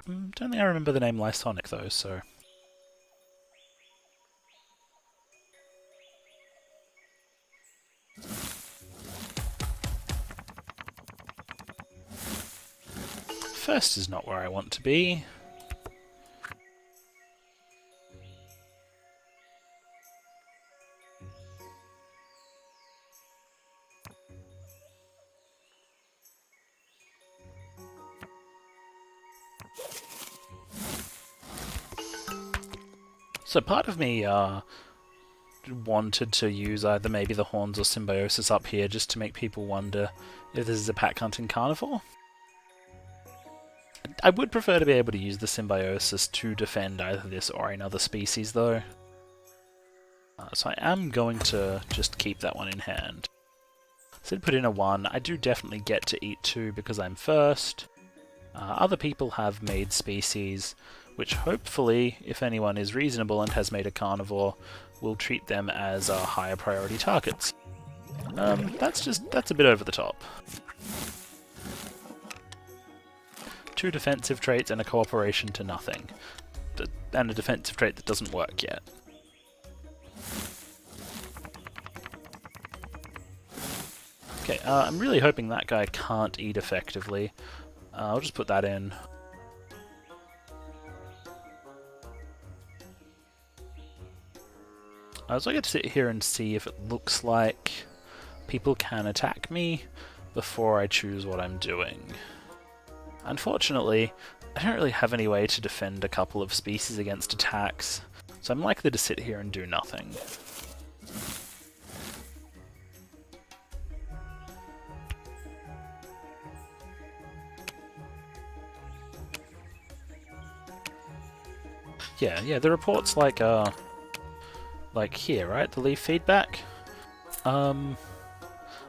Don't think I remember the name Lysonic though, so... First is not where I want to be. So part of me wanted to use either maybe the horns or symbiosis up here just to make people wonder if this is a pack hunting carnivore. I would prefer to be able to use the symbiosis to defend either this or another species though. So I am going to just keep that one in hand. So I put in a 1. I do definitely get to eat 2 because I'm first. Other people have made species, which hopefully, if anyone is reasonable and has made a carnivore, will treat them as higher priority targets. That's a bit over the top. 2 defensive traits and a cooperation to nothing. And a defensive trait that doesn't work yet. Okay, I'm really hoping that guy can't eat effectively. I'll just put that in. So I get to sit here and see if it looks like people can attack me before I choose what I'm doing. Unfortunately, I don't really have any way to defend a couple of species against attacks, so I'm likely to sit here and do nothing. Yeah, the reports like here, right? The leaf feedback? I've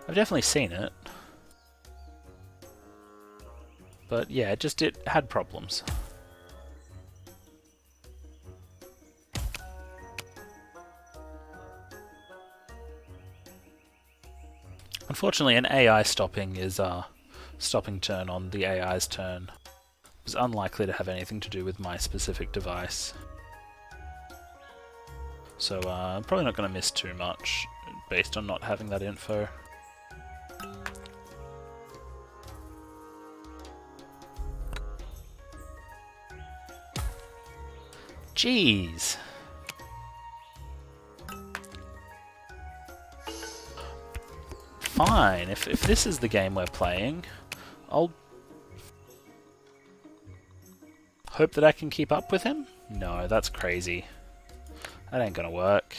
definitely seen it. But yeah, it had problems. Unfortunately, an AI stopping is stopping turn on the AI's turn. It was unlikely to have anything to do with my specific device. So I'm probably not going to miss too much based on not having that info. Jeez! Fine, if this is the game we're playing, I'll hope that I can keep up with him? No, that's crazy. That ain't gonna work.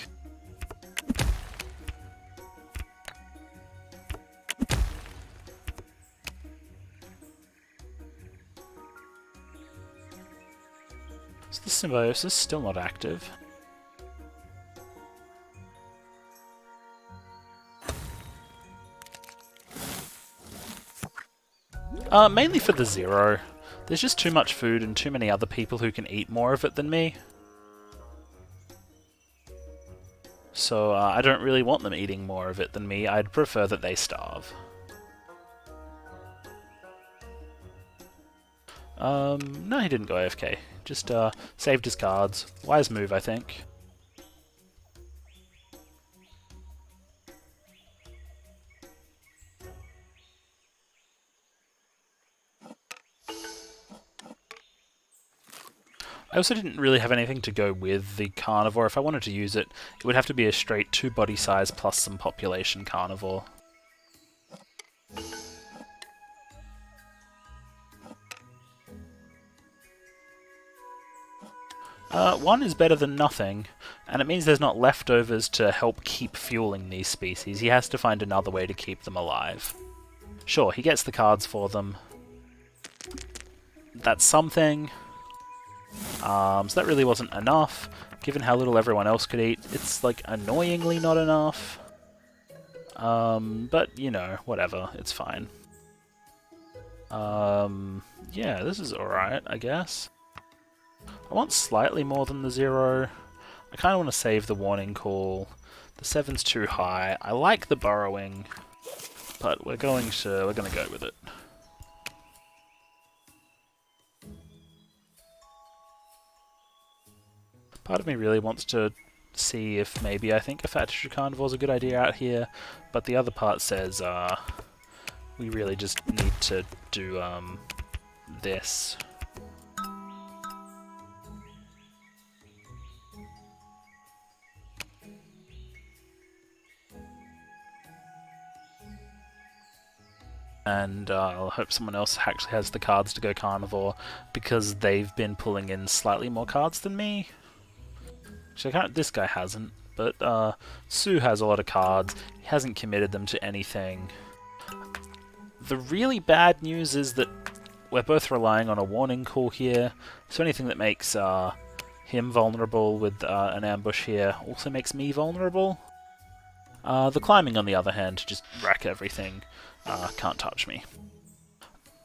So the symbiosis still not active. Mainly for the 0. There's just too much food and too many other people who can eat more of it than me. So I don't really want them eating more of it than me. I'd prefer that they starve. No, he didn't go AFK. Just saved his cards. Wise move, I think. I also didn't really have anything to go with the carnivore. If I wanted to use it, it would have to be a straight 2 body size plus some population carnivore. One is better than nothing, and it means there's not leftovers to help keep fueling these species. He has to find another way to keep them alive. Sure, he gets the cards for them. That's something. So that really wasn't enough, given how little everyone else could eat. It's, like, annoyingly not enough. But, you know, whatever, it's fine. Yeah, this is alright, I guess. I want slightly more than the 0. I kind of want to save the warning call. The 7's too high. I like the burrowing, but we're gonna go with it. Part of me really wants to see if maybe I think a fat tissue carnivore is a good idea out here, but the other part says we really just need to do this. And I'll hope someone else actually has the cards to go carnivore, because they've been pulling in slightly more cards than me. Actually, this guy hasn't, but Sue has a lot of cards. He hasn't committed them to anything. The really bad news is that we're both relying on a warning call here, so anything that makes him vulnerable with an ambush here also makes me vulnerable. The climbing, on the other hand, just wreck everything. Can't touch me.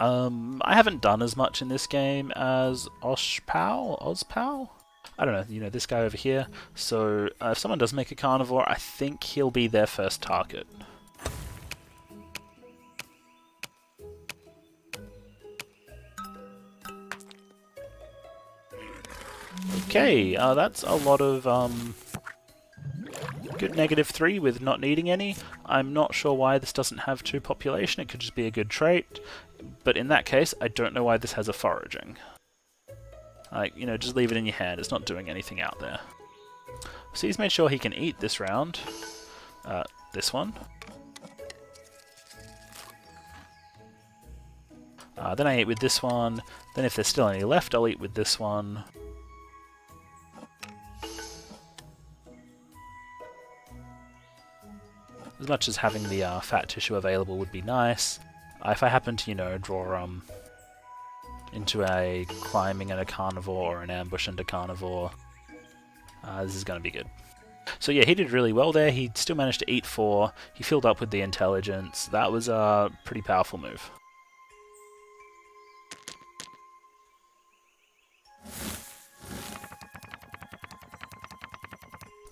I haven't done as much in this game as Auspohw? I don't know, you know, this guy over here. So if someone does make a carnivore, I think he'll be their first target. Okay, that's a lot of good -3 with not needing any. I'm not sure why this doesn't have 2 population, it could just be a good trait. But in that case, I don't know why this has a foraging. Like, you know, just leave it in your hand, it's not doing anything out there. So he's made sure he can eat this round. This one. Then I eat with this one. Then if there's still any left, I'll eat with this one. As much as having the fat tissue available would be nice, if I happen to, you know, draw into a climbing and a carnivore or an ambush and a carnivore, this is going to be good. So yeah, he did really well there. He still managed to eat 4. He filled up with the intelligence. That was a pretty powerful move.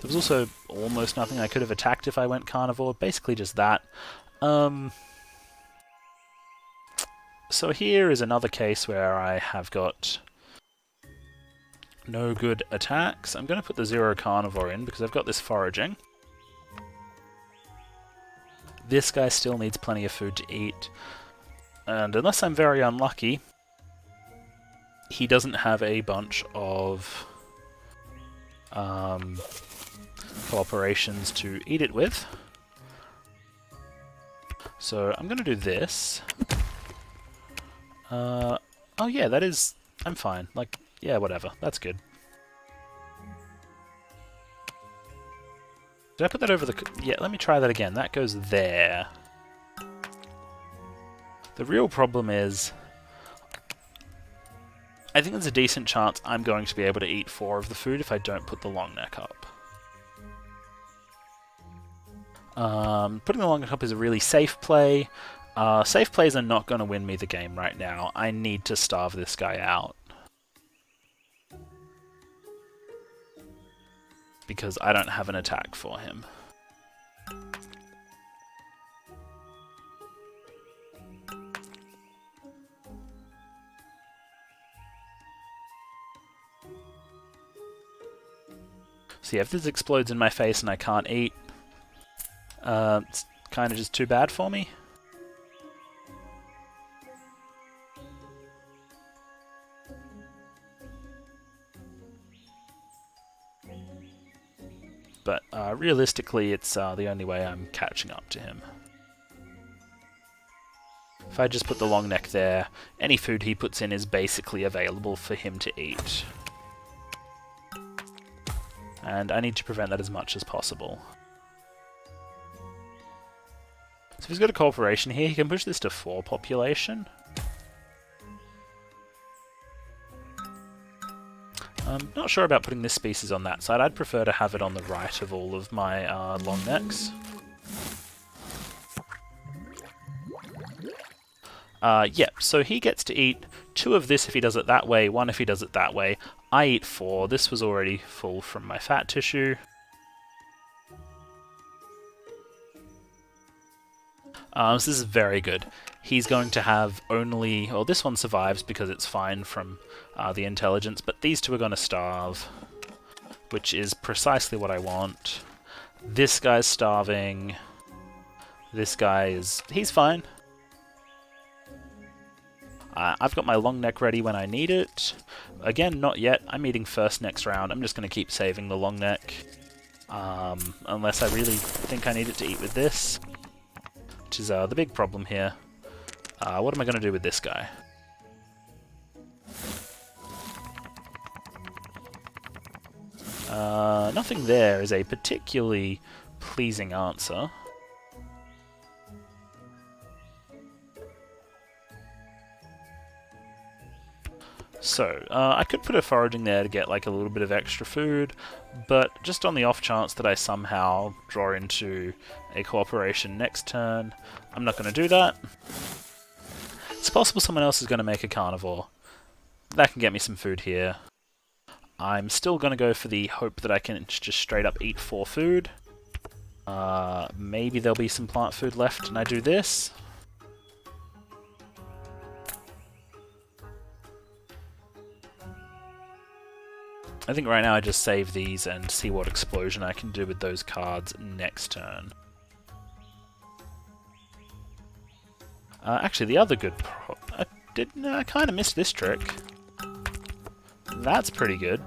There was also almost nothing I could have attacked if I went carnivore, basically just that. So here is another case where I have got no good attacks. I'm going to put the 0 carnivore in because I've got this foraging. This guy still needs plenty of food to eat. And unless I'm very unlucky, he doesn't have a bunch of cooperations to eat it with. So I'm going to do this. Oh yeah, that is... I'm fine. Like, yeah, whatever. That's good. Did I put that over the... Yeah, let me try that again. That goes there. The real problem is... I think there's a decent chance I'm going to be able to eat 4 of the food if I don't put the long neck up. Putting the long neck up is a really safe play. Safe plays are not going to win me the game right now. I need to starve this guy out. Because I don't have an attack for him. So yeah, if this explodes in my face and I can't eat, it's kind of just too bad for me. But realistically, it's the only way I'm catching up to him. If I just put the long neck there, any food he puts in is basically available for him to eat. And I need to prevent that as much as possible. So if he's got a cooperation here, he can push this to 4 population. I'm not sure about putting this species on that side. I'd prefer to have it on the right of all of my long necks. Yeah, so he gets to eat 2 of this if he does it that way, 1 if he does it that way. I eat 4. This was already full from my fat tissue. So this is very good. He's going to have only... Well, this one survives because it's fine from the intelligence, but these 2 are going to starve. which is precisely what I want. This guy's starving. This guy he's fine. I've got my long neck ready when I need it. Again, not yet. I'm eating first next round. I'm just going to keep saving the long neck. Unless I really think I need it to eat with this. Which is the big problem here. What am I going to do with this guy? Nothing there is a particularly pleasing answer. So, I could put a foraging there to get like a little bit of extra food, but just on the off chance that I somehow draw into a cooperation next turn, I'm not going to do that. It's possible someone else is going to make a carnivore. That can get me some food here. I'm still going to go for the hope that I can just straight up eat 4 food. Maybe there'll be some plant food left and I do this. I think right now I just save these and see what explosion I can do with those cards next turn. Actually, the other good I kind of missed this trick. That's pretty good.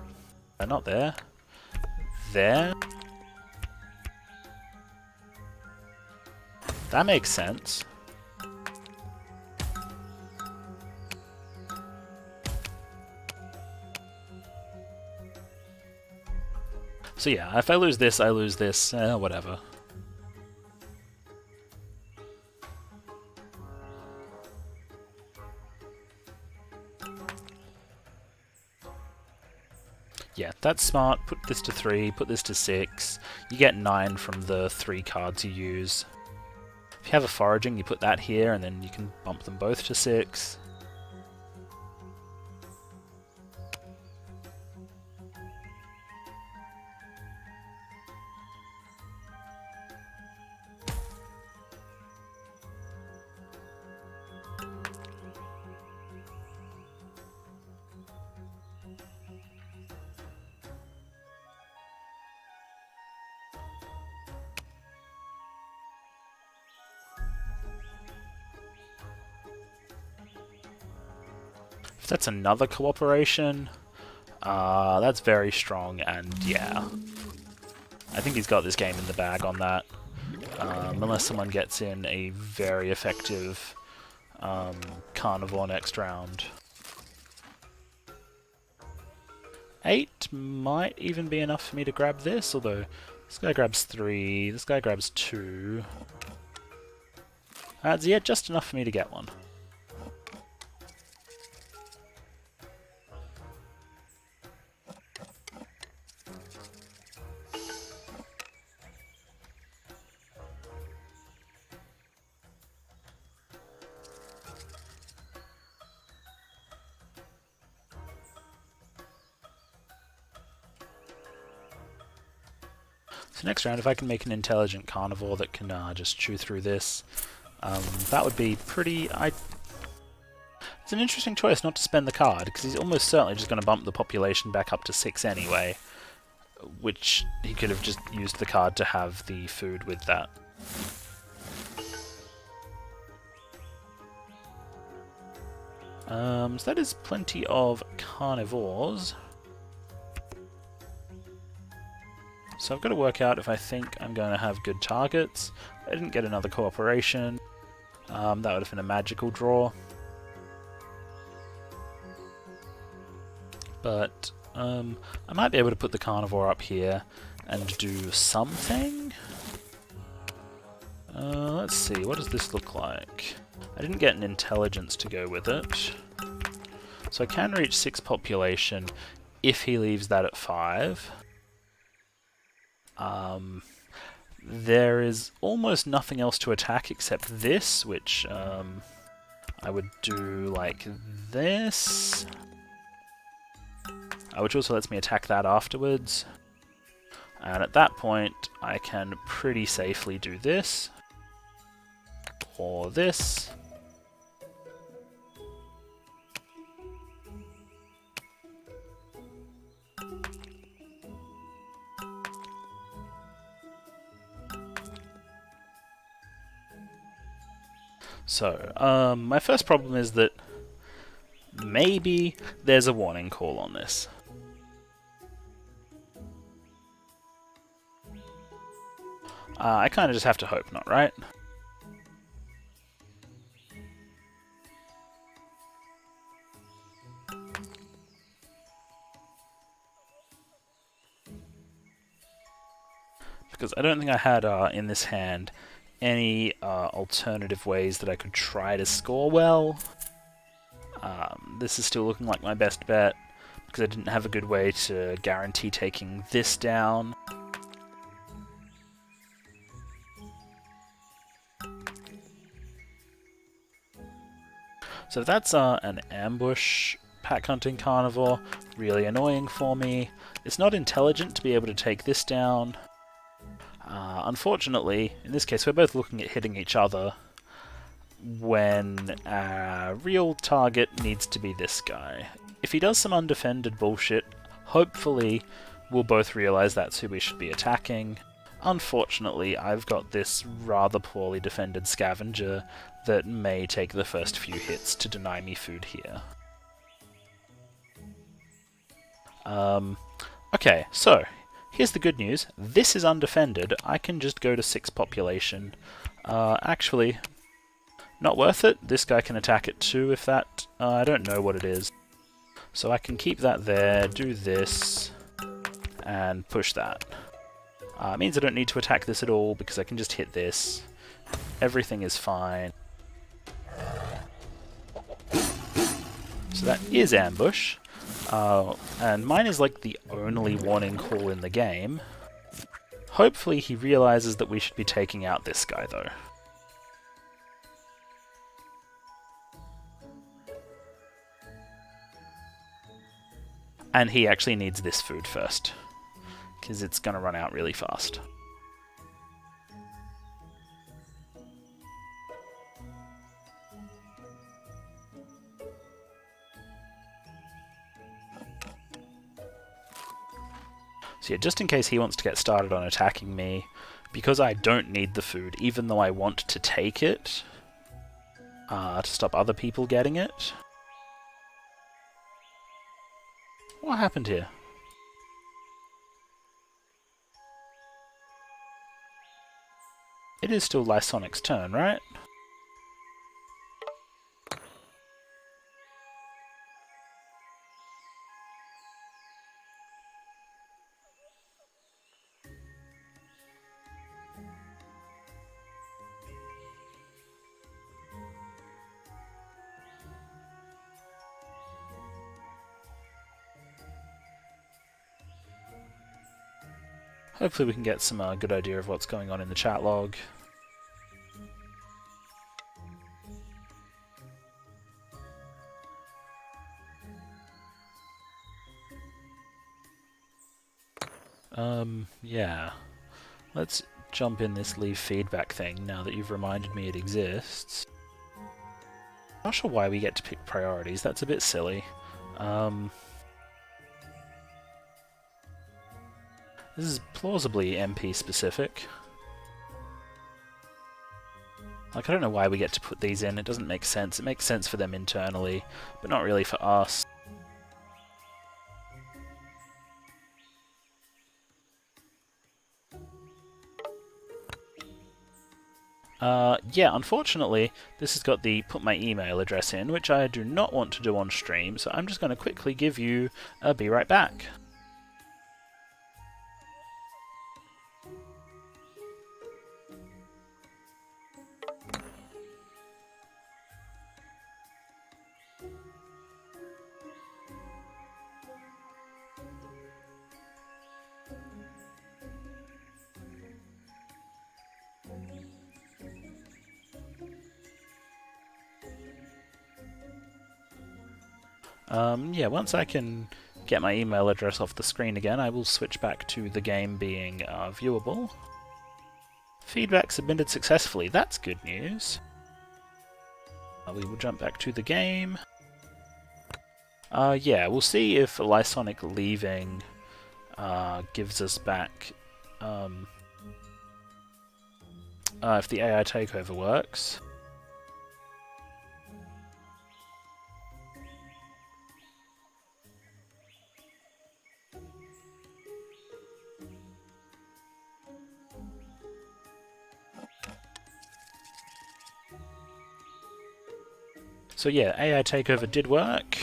Not there. There. That makes sense. So yeah, if I lose this, I lose this. Whatever. Yeah, that's smart. Put this to 3, put this to 6. You get 9 from the 3 cards you use. If you have a foraging, you put that here, and then you can bump them both to 6. If that's another cooperation, that's very strong, and yeah. I think he's got this game in the bag on that. Unless someone gets in a very effective carnivore next round. 8 might even be enough for me to grab this, although this guy grabs 3, this guy grabs 2. That's yeah, just enough for me to get one. So next round, if I can make an intelligent carnivore that can just chew through this, that would be pretty... It's an interesting choice not to spend the card, because he's almost certainly just going to bump the population back up to 6 anyway, which he could have just used the card to have the food with that. So that is plenty of carnivores. So I've got to work out if I think I'm going to have good targets. I didn't get another cooperation. That would have been a magical draw. But I might be able to put the carnivore up here and do something. Let's see, what does this look like? I didn't get an intelligence to go with it. So I can reach 6 population if he leaves that at 5. There is almost nothing else to attack except this, which I would do like this. Which also lets me attack that afterwards. And at that point, I can pretty safely do this. Or this. So, my first problem is that maybe there's a warning call on this. I kind of just have to hope not, right? Because I don't think I had, in this hand, any alternative ways that I could try to score well. This is still looking like my best bet, because I didn't have a good way to guarantee taking this down. So that's an ambush pack hunting carnivore, really annoying for me. It's not intelligent to be able to take this down. Unfortunately, in this case, we're both looking at hitting each other when our real target needs to be this guy. If he does some undefended bullshit, hopefully we'll both realize that's who we should be attacking. Unfortunately, I've got this rather poorly defended scavenger that may take the first few hits to deny me food here. Okay, so here's the good news. This is undefended. I can just go to 6 population. Actually, not worth it. This guy can attack it too if that... I don't know what it is. So I can keep that there, do this, and push that. It means I don't need to attack this at all because I can just hit this. Everything is fine. So that is ambush. And mine is like the only warning call in the game. Hopefully he realizes that we should be taking out this guy though. And he actually needs this food first, because it's going to run out really fast. So yeah, just in case he wants to get started on attacking me, because I don't need the food, even though I want to take it, to stop other people getting it. What happened here? It is still Lysonic's turn, right? Hopefully we can get some good idea of what's going on in the chat log. Yeah. Let's jump in this leave feedback thing now that you've reminded me it exists. Not sure why we get to pick priorities, that's a bit silly. This is plausibly MP specific. Like, I don't know why we get to put these in, it doesn't make sense. It makes sense for them internally, but not really for us. Yeah, unfortunately, this has got the put my email address in, which I do not want to do on stream, so I'm just going to quickly give you a be right back. Yeah, once I can get my email address off the screen again, I will switch back to the game being viewable. Feedback submitted successfully, that's good news. We will jump back to the game. Yeah, we'll see if Lysonic leaving gives us back... if the AI takeover works. So yeah, AI takeover did work.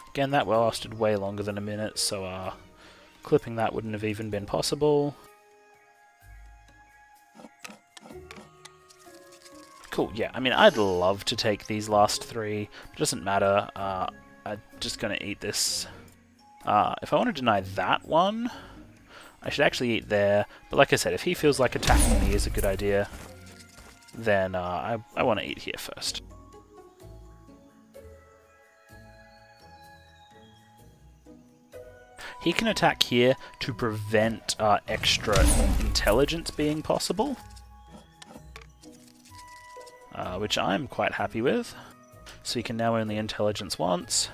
Again, that lasted way longer than a minute, so clipping that wouldn't have even been possible. Cool, yeah, I mean, I'd love to take these last 3. It doesn't matter. I'm just going to eat this. If I want to deny that one, I should actually eat there. But like I said, if he feels like attacking me is a good idea, then I want to eat here first. He can attack here to prevent extra intelligence being possible, which I'm quite happy with. So he can now only intelligence once.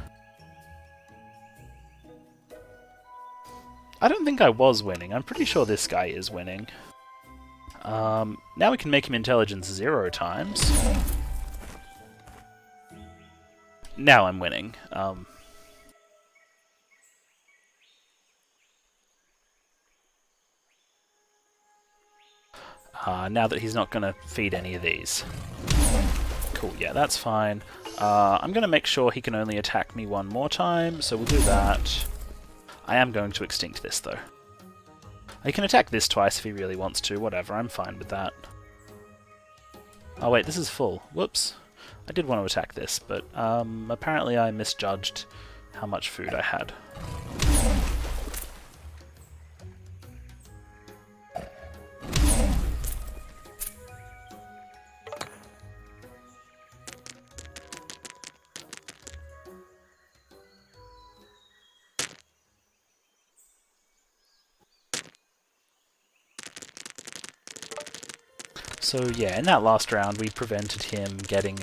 I don't think I was winning. I'm pretty sure this guy is winning. Now we can make him intelligence 0 times. Now I'm winning. Now that he's not going to feed any of these. Cool, yeah, that's fine. I'm going to make sure he can only attack me 1 more time, so we'll do that. I am going to extinct this, though. He can attack this twice if he really wants to, whatever, I'm fine with that. Oh wait, this is full. Whoops. I did want to attack this, but apparently I misjudged how much food I had. So yeah, in that last round we prevented him getting,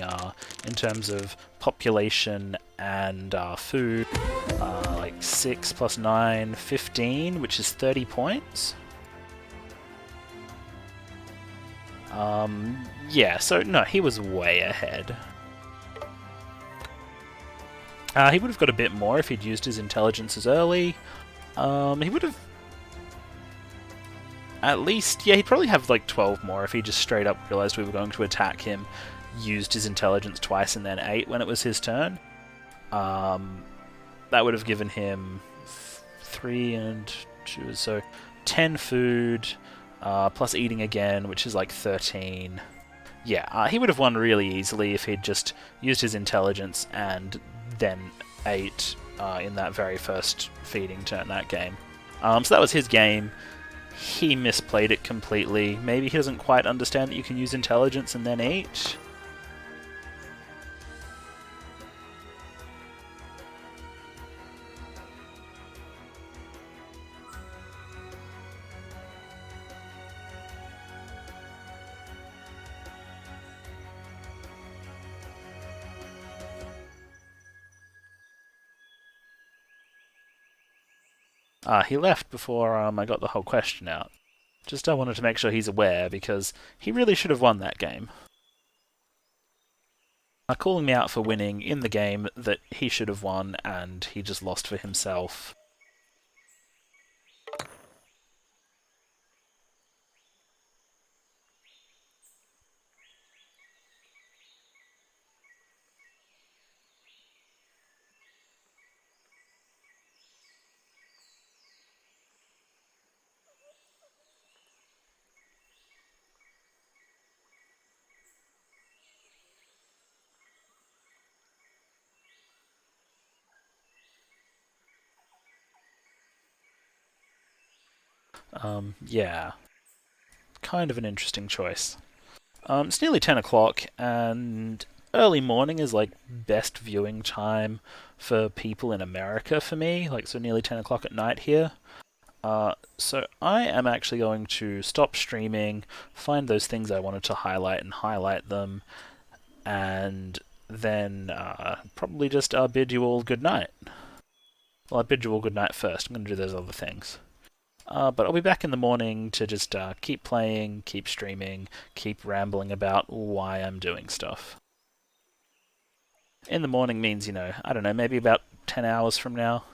in terms of population and food, like 6 plus 9, 15, which is 30 points. Yeah, so no, he was way ahead. He would have got a bit more if he'd used his intelligences early. He would have at least, yeah, he'd probably have like 12 more if he just straight up realized we were going to attack him, used his intelligence twice and then ate when it was his turn. That would have given him 3 and 2, so 10 food, plus eating again, which is like 13. Yeah, he would have won really easily if he'd just used his intelligence and then ate in that very first feeding turn that game. So that was his game. He misplayed it completely. Maybe he doesn't quite understand that you can use intelligence and then eat. He left before I got the whole question out. Just I wanted to make sure he's aware, because he really should have won that game. Calling me out for winning in the game that he should have won, and he just lost for himself. Yeah. Kind of an interesting choice. It's nearly 10 o'clock, and early morning is like best viewing time for people in America for me, like so nearly 10 o'clock at night here. So I am actually going to stop streaming, find those things I wanted to highlight and highlight them, and then probably just bid you all good night. Well, I bid you all good night first. I'm going to do those other things. But I'll be back in the morning to just keep playing, keep streaming, keep rambling about why I'm doing stuff. In the morning means, you know, I don't know, maybe about 10 hours from now.